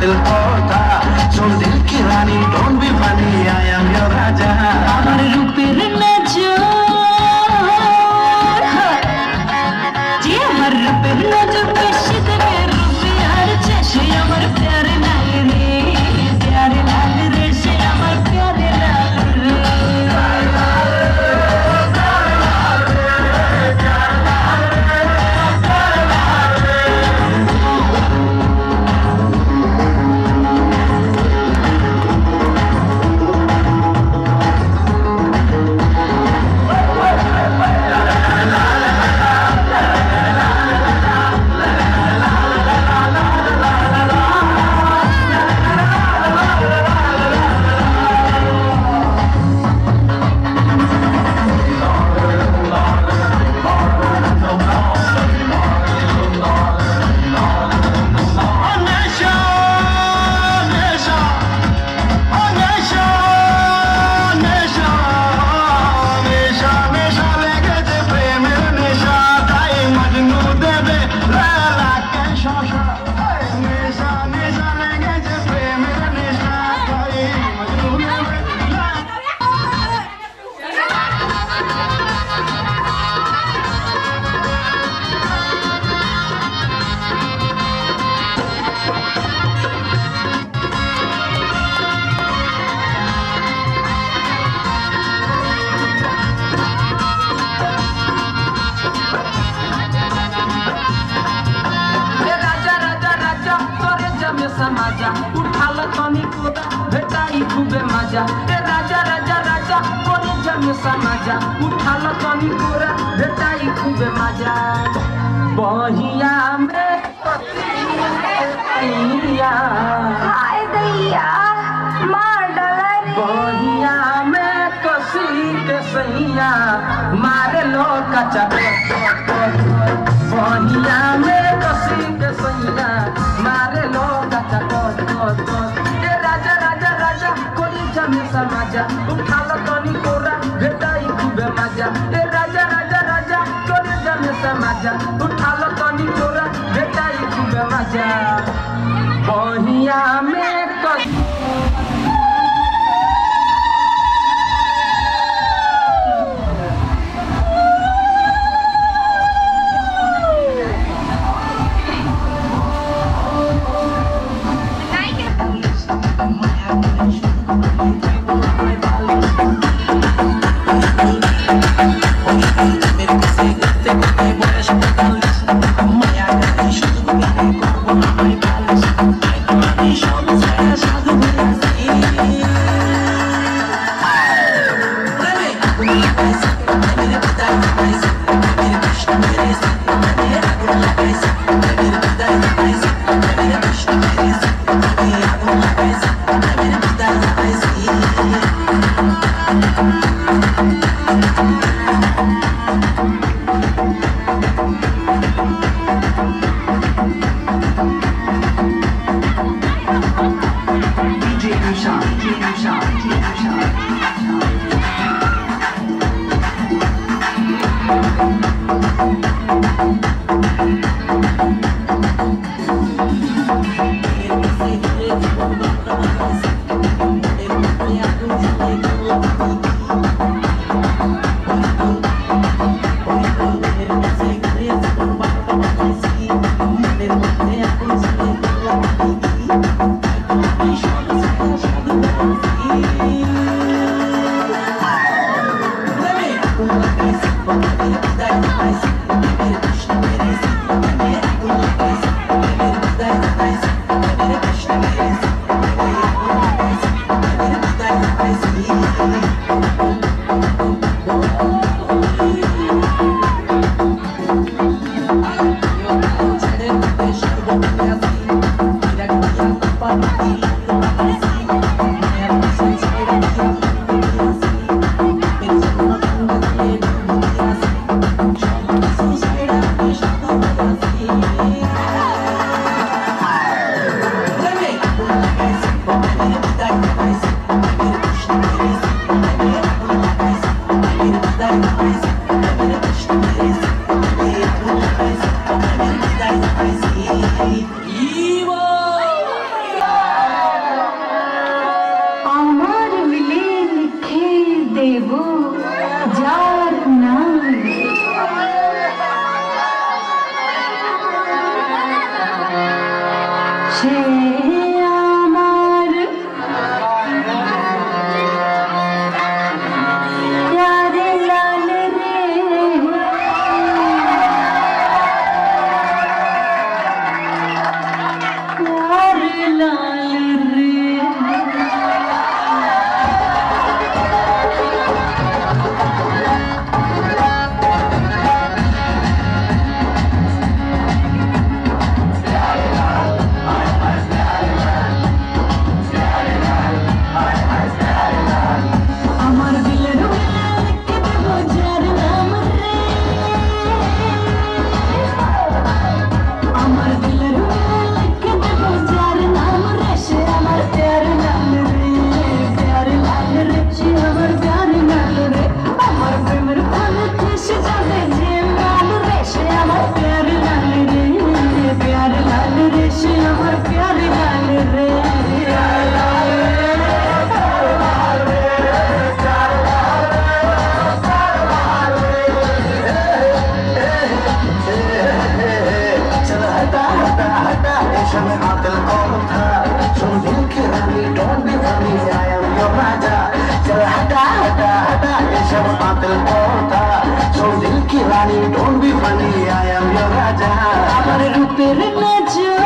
दिल खोता so दिल की रानी don't be funny I am your राजा আমার রূপের নজর যে আমার রূপের নজর বেশি দেবে রূপে আর সে আমার প্যারে লাল রে প্যারে লাল রে সে আমার প্যারে লাল রে समाजा उठाल तनी कोदा भेटाई खूबे मजा ए राजा राजा राजा कोरे जमे समाजा उठाल तनी कोरा भेटाई खूबे मजा बहिया में कतिया हाय दैया मार डाला रे बहिया में कसी के सैया मारे लो कच्चा बहिया में कसी के सैया मारे लो राजा राजा राजा कोरी जमी समाजा उठाल तनी कोरा भेटाई खूबे मजा ए राजा राजा राजा कोरी जमी समाजा उठाल तनी कोरा भेटाई खूबे मजा बहिया में সে আমার প্যারে লাল রে প্যারে লাল রে Don't be funny, I am your Raja. আমার রূপের নজর